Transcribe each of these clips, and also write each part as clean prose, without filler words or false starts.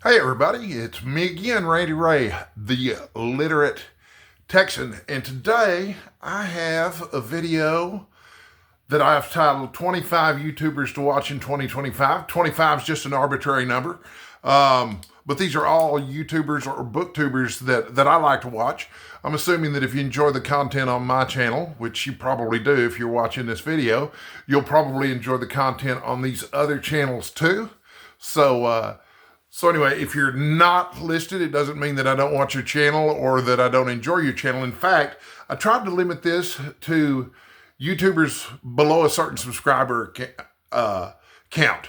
Hey everybody, it's me again, Randy Ray, the literate Texan, and today I have a video that I've titled 25 YouTubers to Watch in 2025. 25 is just an arbitrary number, but these are all YouTubers or Booktubers that I like to watch. I'm assuming that if you enjoy the content on my channel, which you probably do if you're watching this video, you'll probably enjoy the content on these other channels too. So anyway, if you're not listed, it doesn't mean that I don't watch your channel or that I don't enjoy your channel. In fact, I tried to limit this to YouTubers below a certain subscriber count.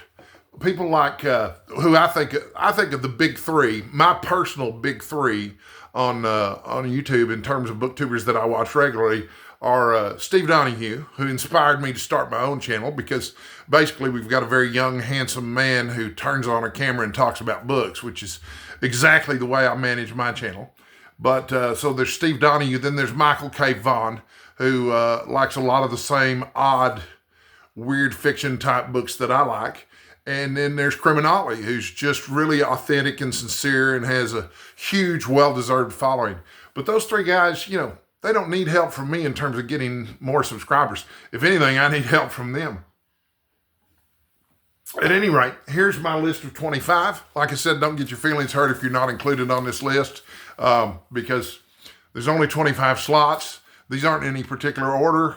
People like who I think of the big three, my personal big three on YouTube in terms of booktubers that I watch regularly are Steve Donahue, who inspired me to start my own channel because basically we've got a very young, handsome man who turns on a camera and talks about books, which is exactly the way I manage my channel. But so there's Steve Donahue, then there's Michael K. Vaughan, who likes a lot of the same odd, weird fiction type books that I like. And then there's Criminali, who's just really authentic and sincere and has a huge, well-deserved following. But those three guys, they don't need help from me in terms of getting more subscribers. If anything, I need help from them. At any rate, here's my list of 25. Like I said, don't get your feelings hurt if you're not included on this list because there's only 25 slots. These aren't in any particular order.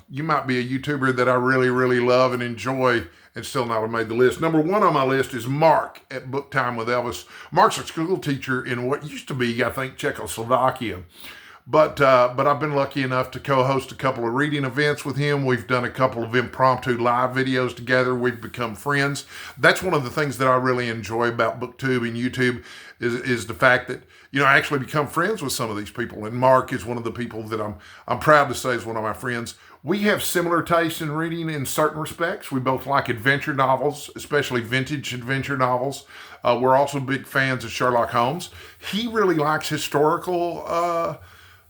You might be a YouTuber that I really, really love and enjoy and still not have made the list. Number one on my list is Mark at Book Time with Elvis. Mark's a school teacher in what used to be, I think, Czechoslovakia. But I've been lucky enough to co-host a couple of reading events with him. We've done a couple of impromptu live videos together. We've become friends. That's one of the things that I really enjoy about BookTube and YouTube is the fact that, I actually become friends with some of these people. And Mark is one of the people that I'm proud to say is one of my friends. We have similar tastes in reading in certain respects. We both like adventure novels, especially vintage adventure novels. We're also big fans of Sherlock Holmes. He really likes historical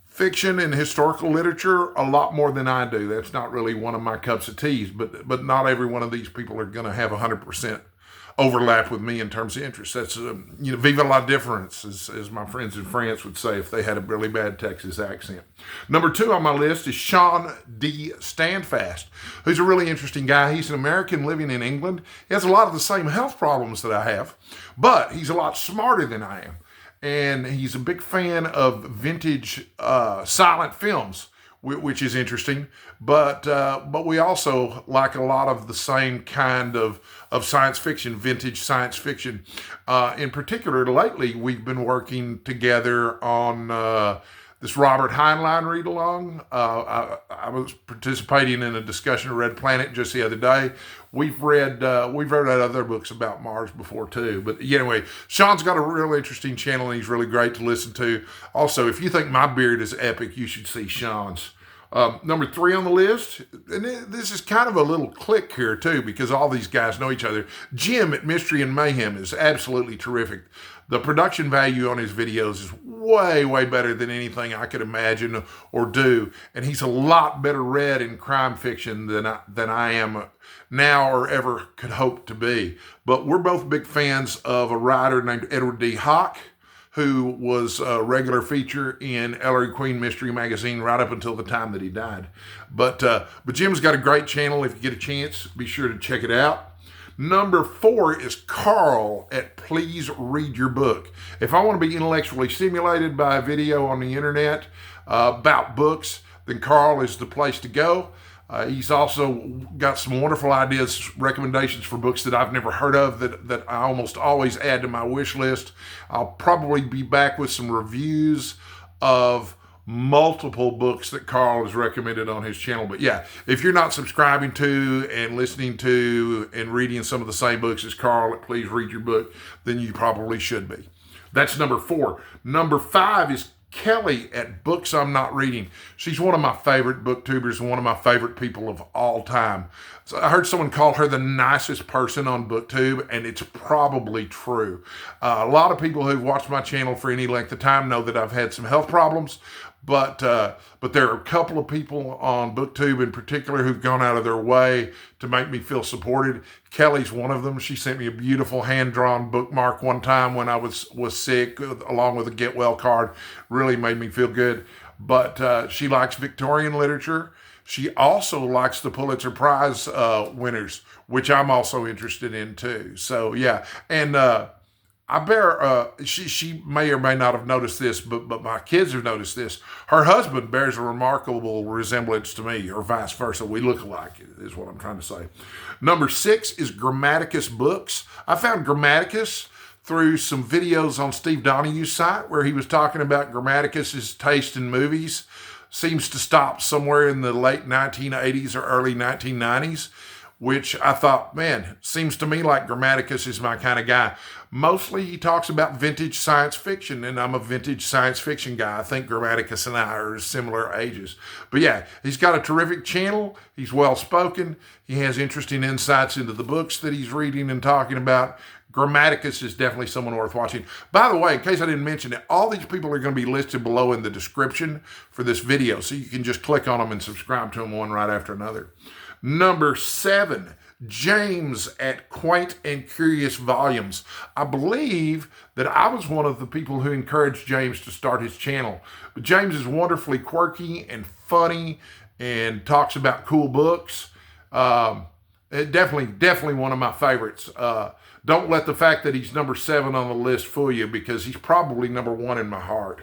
fiction and historical literature a lot more than I do. That's not really one of my cups of tea, but not every one of these people are going to have 100% overlap with me in terms of interest. That's, vive la difference, as my friends in France would say if they had a really bad Texas accent. Number two on my list is Sean D. Standfast, who's a really interesting guy. He's an American living in England. He has a lot of the same health problems that I have, but he's a lot smarter than I am. And he's a big fan of vintage silent films, which is interesting. But we also like a lot of the same kind of science fiction, vintage science fiction. In particular, lately we've been working together on this Robert Heinlein read-along. I was participating in a discussion of Red Planet just the other day. We've read other books about Mars before too. But anyway, Sean's got a real interesting channel and he's really great to listen to. Also, if you think my beard is epic, you should see Sean's. Number three on the list, and this is kind of a little clique here too because all these guys know each other. Jim at Mystery and Mayhem is absolutely terrific. The production value on his videos is way, way better than anything I could imagine or do. And he's a lot better read in crime fiction than I am now or ever could hope to be. But we're both big fans of a writer named Edward D. Hawk, who was a regular feature in Ellery Queen Mystery Magazine right up until the time that he died. But Jim's got a great channel. If you get a chance, be sure to check it out. Number four is Carl at Please Read Your Book. If I want to be intellectually stimulated by a video on the internet about books, then Carl is the place to go. He's also got some wonderful ideas, recommendations for books that I've never heard of that I almost always add to my wish list. I'll probably be back with some reviews of multiple books that Carl has recommended on his channel. But yeah, if you're not subscribing to and listening to and reading some of the same books as Carl at Please Read Your Book, then you probably should be. That's number four. Number five is Kelly at Books I'm Not Reading. She's one of my favorite booktubers and one of my favorite people of all time. So I heard someone call her the nicest person on BookTube, and it's probably true. A lot of people who've watched my channel for any length of time know that I've had some health problems, But there are a couple of people on BookTube in particular who've gone out of their way to make me feel supported. Kelly's one of them. She sent me a beautiful hand-drawn bookmark one time when I was sick, along with a get well card. Really made me feel good. But she likes Victorian literature. She also likes the Pulitzer Prize winners, which I'm also interested in too. So yeah, and I bear. She may or may not have noticed this, but my kids have noticed this. Her husband bears a remarkable resemblance to me, or vice versa. We look alike, is what I'm trying to say. Number 6 is Grammaticus Books. I found Grammaticus through some videos on Steve Donahue's site where he was talking about Grammaticus's taste in movies. Seems to stop somewhere in the late 1980s or early 1990s, which I thought, man, seems to me like Grammaticus is my kind of guy. Mostly he talks about vintage science fiction, and I'm a vintage science fiction guy. I think Grammaticus and I are similar ages. But yeah, he's got a terrific channel. He's well-spoken. He has interesting insights into the books that he's reading and talking about. Grammaticus is definitely someone worth watching. By the way, in case I didn't mention it, all these people are going to be listed below in the description for this video, so you can just click on them and subscribe to them one right after another. Number 7, James at Quaint and Curious Volumes. I believe that I was one of the people who encouraged James to start his channel. But James is wonderfully quirky and funny and talks about cool books. Definitely one of my favorites. Don't let the fact that he's number 7 on the list fool you, because he's probably number 1 in my heart,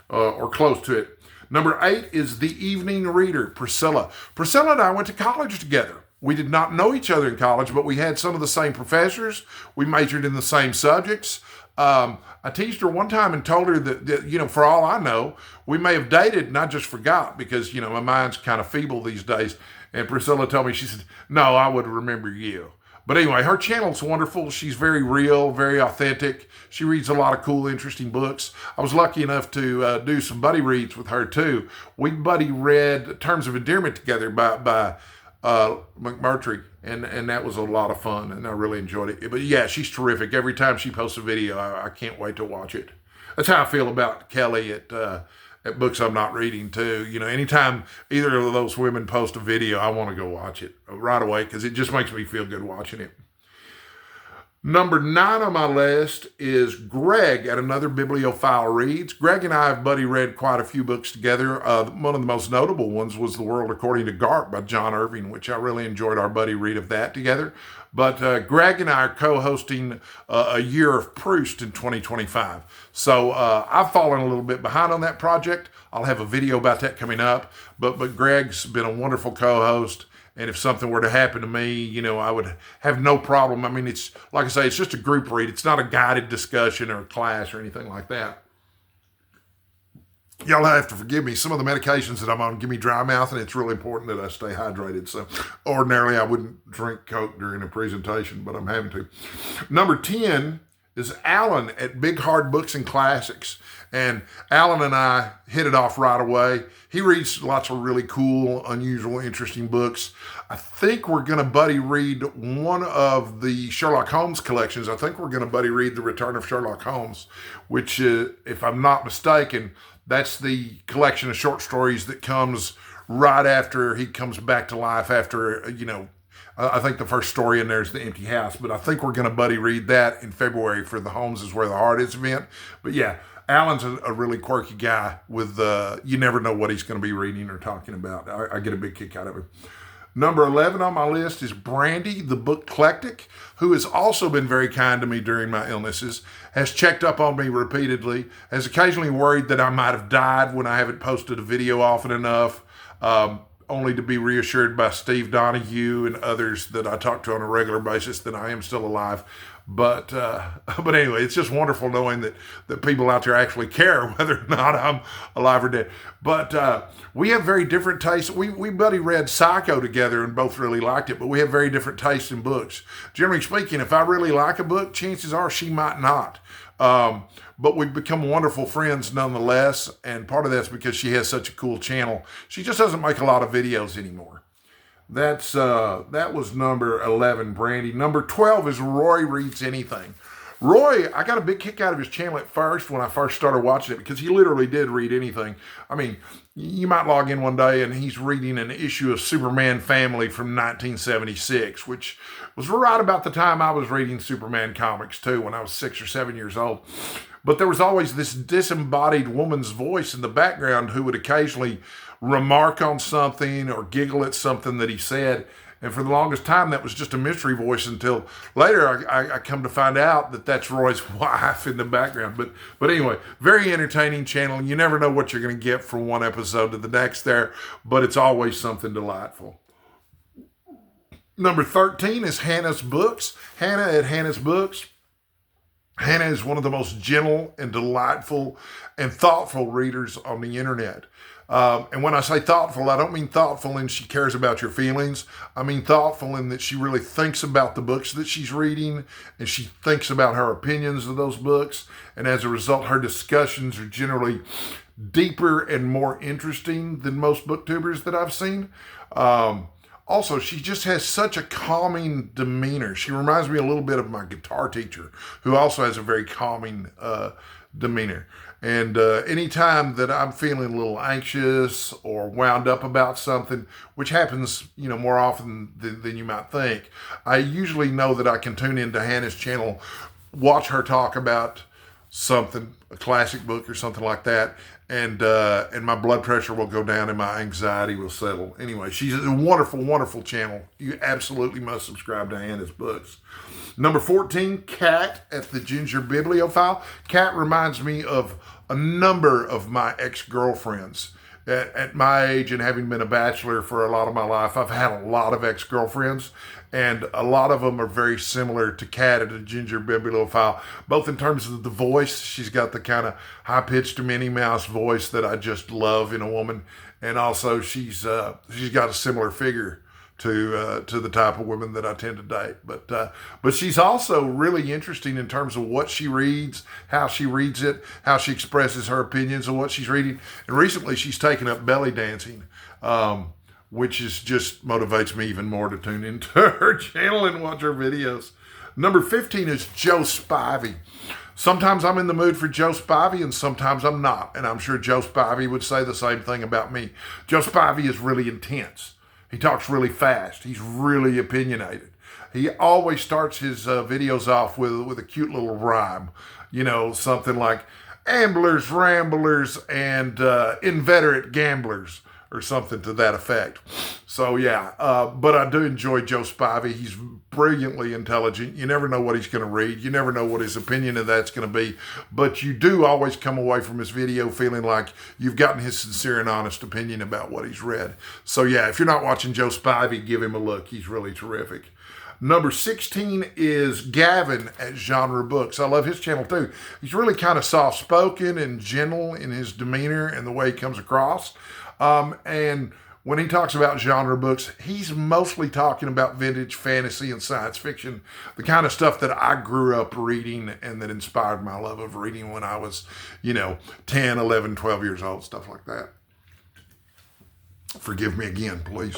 or close to it. Number 8 is The Evening Reader, Priscilla. Priscilla and I went to college together. We did not know each other in college, but we had some of the same professors. We majored in the same subjects. I teased her one time and told her that, for all I know, we may have dated, and I just forgot because, my mind's kind of feeble these days. And Priscilla told me, she said, no, I would remember you. But anyway, her channel's wonderful. She's very real, very authentic. She reads a lot of cool, interesting books. I was lucky enough to do some buddy reads with her too. We buddy read Terms of Endearment together by McMurtry, and that was a lot of fun, and I really enjoyed it. But yeah, she's terrific. Every time she posts a video, I can't wait to watch it. That's how I feel about Kelly at Books I'm Not Reading too. Anytime either of those women post a video, I want to go watch it right away because it just makes me feel good watching it. Number 9 on my list is Greg at Another Bibliophile Reads. Greg and I have buddy read quite a few books together. One of the most notable ones was The World According to Garp by John Irving, which I really enjoyed our buddy read of that together. But Greg and I are co-hosting A Year of Proust in 2025. So I've fallen a little bit behind on that project. I'll have a video about that coming up. But Greg's been a wonderful co-host. And if something were to happen to me, I would have no problem. I mean, it's like I say, it's just a group read. It's not a guided discussion or a class or anything like that. Y'all have to forgive me. Some of the medications that I'm on give me dry mouth, and it's really important that I stay hydrated. So ordinarily I wouldn't drink Coke during a presentation, but I'm having to. Number 10 is Alan at Big Hard Books and Classics. And Alan and I hit it off right away. He reads lots of really cool, unusual, interesting books. I think we're going to buddy read one of the Sherlock Holmes collections. I think we're going to buddy read The Return of Sherlock Holmes, which, if I'm not mistaken, that's the collection of short stories that comes right after he comes back to life after, I think the first story in there is The Empty House, but I think we're going to buddy read that in February for the Holmes is Where the Heart Is event. But yeah, Alan's a really quirky guy with, you never know what he's going to be reading or talking about. I get a big kick out of him. Number 11 on my list is Brandy, the Booklectic, who has also been very kind to me during my illnesses, has checked up on me repeatedly, has occasionally worried that I might have died when I haven't posted a video often enough, only to be reassured by Steve Donahue and others that I talk to on a regular basis that I am still alive. But anyway, it's just wonderful knowing that people out there actually care whether or not I'm alive or dead. But we have very different tastes. We buddy read Psycho together and both really liked it, but we have very different tastes in books. Generally speaking, if I really like a book, chances are she might not. But we've become wonderful friends nonetheless, and part of that's because she has such a cool channel. She just doesn't make a lot of videos anymore. That was number 11, Brandy. Number 12 is Roy Reads Anything. Roy, I got a big kick out of his channel at first when I first started watching it because he literally did read anything. I mean, you might log in one day and he's reading an issue of Superman Family from 1976, which was right about the time I was reading Superman comics too, when I was 6 or 7 years old. But there was always this disembodied woman's voice in the background who would occasionally remark on something or giggle at something that he said. And for the longest time, that was just a mystery voice until later I come to find out that that's Roy's wife in the background. But anyway, very entertaining channel. You never know what you're going to get from one episode to the next there, but it's always something delightful. Number 13 is Hannah's Books. Hannah at Hannah's Books. Hannah is one of the most gentle and delightful and thoughtful readers on the internet. And when I say thoughtful, I don't mean thoughtful in she cares about your feelings. I mean thoughtful in that she really thinks about the books that she's reading and she thinks about her opinions of those books. And as a result, her discussions are generally deeper and more interesting than most booktubers that I've seen. Also, she just has such a calming demeanor. She reminds me a little bit of my guitar teacher, who also has a very calming demeanor. And anytime that I'm feeling a little anxious or wound up about something, which happens, more often than you might think, I usually know that I can tune into Hannah's channel, watch her talk about something, a classic book or something like that, and my blood pressure will go down and my anxiety will settle. Anyway, she's a wonderful, wonderful channel. You absolutely must subscribe to Hannah's Books. Number 14, Kat at the Ginger Bibliophile. Kat reminds me of a number of my ex-girlfriends. At my age and having been a bachelor for a lot of my life, I've had a lot of ex-girlfriends, and a lot of them are very similar to Kat at the Ginger Bibliophile, both in terms of the voice. She's got the kind of high-pitched Minnie Mouse voice that I just love in a woman, and also she's got a similar figure to the type of women that I tend to date. But she's also really interesting in terms of what she reads, how she reads it, how she expresses her opinions on what she's reading. And recently she's taken up belly dancing, which is just motivates me even more to tune into her channel and watch her videos. Number 15 is Joe Spivey. Sometimes I'm in the mood for Joe Spivey and sometimes I'm not. And I'm sure Joe Spivey would say the same thing about me. Joe Spivey is really intense. He talks really fast. He's really opinionated. He always starts his videos off with a cute little rhyme. Something like amblers, ramblers, and inveterate gamblers, or something to that effect. So yeah, but I do enjoy Joe Spivey. He's brilliantly intelligent. You never know what he's going to read. You never know what his opinion of that's going to be. But you do always come away from his video feeling like you've gotten his sincere and honest opinion about what he's read. So yeah, if you're not watching Joe Spivey, give him a look. He's really terrific. Number 16 is Gavin at Genre Books. I love his channel too. He's really kind of soft-spoken and gentle in his demeanor and the way he comes across. And when he talks about genre books, he's mostly talking about vintage fantasy and science fiction, the kind of stuff that I grew up reading and that inspired my love of reading when I was, 10, 11, 12 years old, stuff like that. Forgive me again, please.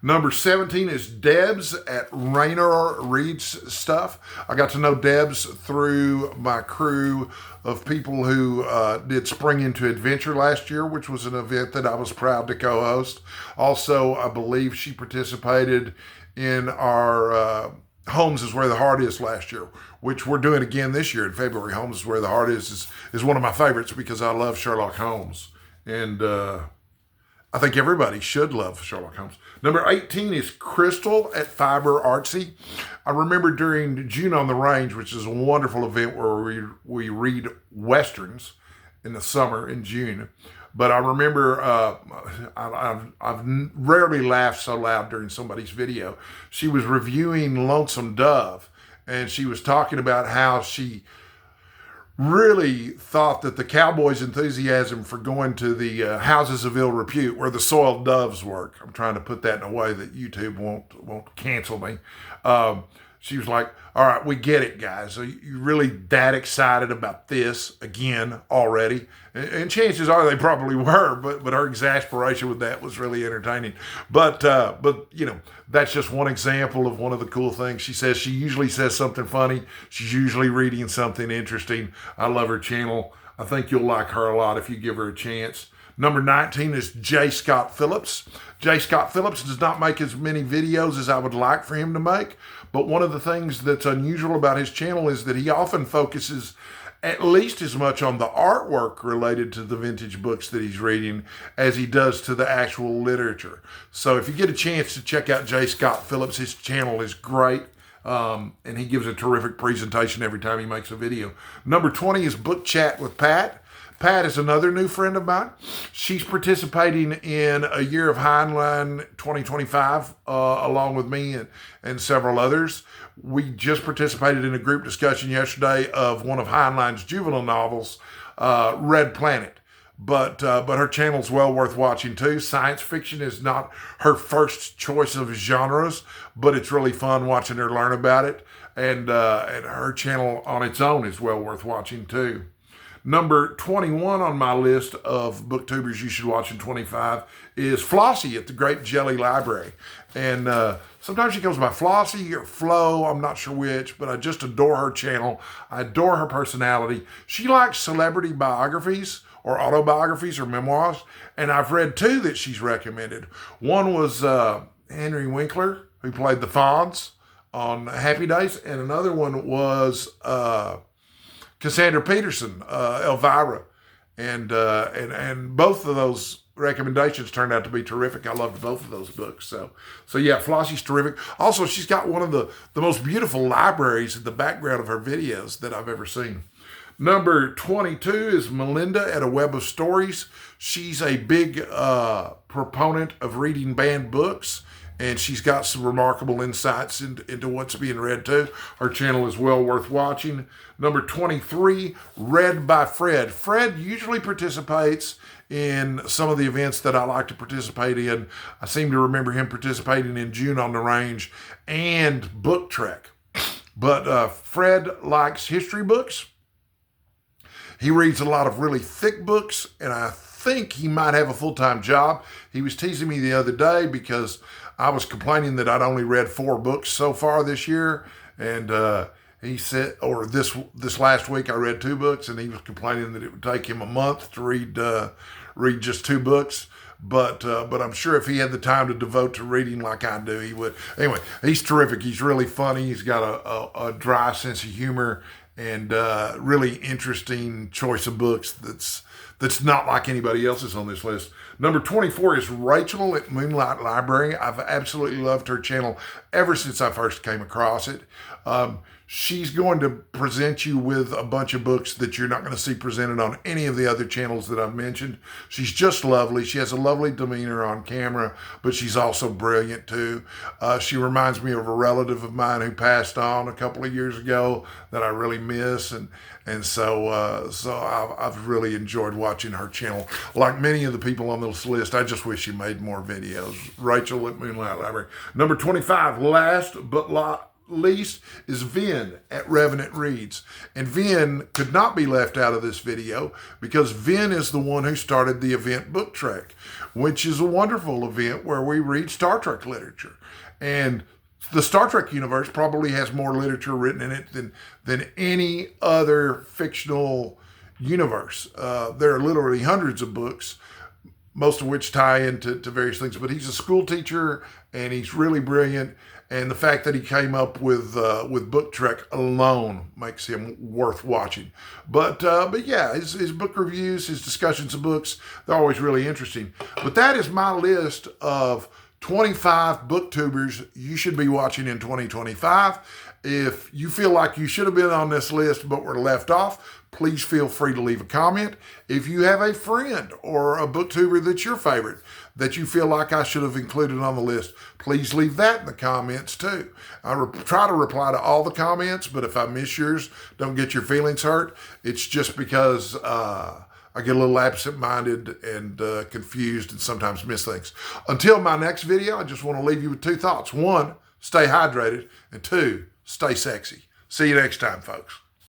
Number 17 is Debs at Raynor Reads Stuff. I got to know Debs through my crew of people who did Spring Into Adventure last year, which was an event that I was proud to co-host. Also, I believe she participated in our Homes is Where the Heart Is last year, which we're doing again this year in February. Homes is Where the Heart is one of my favorites because I love Sherlock Holmes. And I think everybody should love Sherlock Holmes. Number 18 is Crystal at Fiber Artsy. I remember during June on the Range, which is a wonderful event where we read Westerns in the summer in June. But I remember I've rarely laughed so loud during somebody's video. She was reviewing Lonesome Dove, and she was talking about how she really thought that the Cowboys' enthusiasm for going to the houses of ill repute where the soiled doves work. I'm trying to put that in a way that YouTube won't cancel me. she was like, all right, we get it, guys. So you're really that excited about this again already. And chances are they probably were, but her exasperation with that was really entertaining. But that's just one example of one of the cool things. She says she usually says something funny. She's usually reading something interesting. I love her channel. I think you'll like her a lot if you give her a chance. Number 19 is J. Scott Phillips. J. Scott Phillips does not make as many videos as I would like for him to make, but one of the things that's unusual about his channel is that he often focuses at least as much on the artwork related to the vintage books that he's reading as he does to the actual literature. So if you get a chance to check out J. Scott Phillips, his channel is great. And he gives a terrific presentation every time he makes a video. Number 20 is Book Chat with Pat. Pat is another new friend of mine. She's participating in a year of Heinlein 2025 along with me and several others. We just participated in a group discussion yesterday of one of Heinlein's juvenile novels, Red Planet. But her channel's well worth watching too. Science fiction is not her first choice of genres, but it's really fun watching her learn about it. And her channel on its own is well worth watching too. Number 21 on my list of booktubers you should watch in 25 is Flossie at the Grape Jelly Library. And sometimes she goes by Flossie or Flo, I'm not sure which, but I just adore her channel. I adore her personality. She likes celebrity biographies or autobiographies or memoirs, and I've read two that she's recommended. One was Henry Winkler, who played the Fonz on Happy Days, and another one was Cassandra Peterson, Elvira, and both of those recommendations turned out to be terrific. I loved both of those books. So yeah, Flossie's terrific. Also, she's got one of the most beautiful libraries in the background of her videos that I've ever seen. Number 22 is Melinda at A Web of Stories. She's a big proponent of reading banned books, and she's got some remarkable insights into what's being read too. Her channel is well worth watching. Number 23, Read by Fred. Fred usually participates in some of the events that I like to participate in. I seem to remember him participating in June on the Range and Book Trek. But Fred likes history books. He reads a lot of really thick books, and I think he might have a full-time job. He was teasing me the other day because I was complaining that I'd only read 4 books so far this year, and he said, or this last week I read 2 books, and he was complaining that it would take him a month to read just 2 books. But I'm sure if he had the time to devote to reading like I do, he would. Anyway, he's terrific. He's really funny. He's got a dry sense of humor and really interesting choice of books that's not like anybody else's on this list. Number 24 is Rachel at Moonlight Library. I've absolutely loved her channel ever since I first came across it. She's going to present you with a bunch of books that you're not going to see presented on any of the other channels that I've mentioned. She's just lovely. She has a lovely demeanor on camera, but she's also brilliant too. She reminds me of a relative of mine who passed on a couple of years ago that I really miss, and so I've really enjoyed watching her channel. Like many of the people on this list, I just wish she made more videos. Rachel at Moonlight Library. Number 25, last but least, is Vin at Revenant Reads. And Vin could not be left out of this video because Vin is the one who started the event Book Trek, which is a wonderful event where we read Star Trek literature. And the Star Trek universe probably has more literature written in it than any other fictional universe. There are literally hundreds of books, most of which tie into various things. But he's a school teacher, and he's really brilliant. And the fact that he came up with Book Trek alone makes him worth watching. But yeah, his book reviews, his discussions of books, they're always really interesting. But that is my list of 25 booktubers you should be watching in 2025. If you feel like you should have been on this list but were left off, please feel free to leave a comment. If you have a friend or a booktuber that's your favorite that you feel like I should have included on the list, please leave that in the comments too. I try to reply to all the comments, but if I miss yours, don't get your feelings hurt. It's just because I get a little absent-minded and confused and sometimes miss things. Until my next video, I just want to leave you with 2 thoughts. 1, stay hydrated, and 2, stay sexy. See you next time, folks.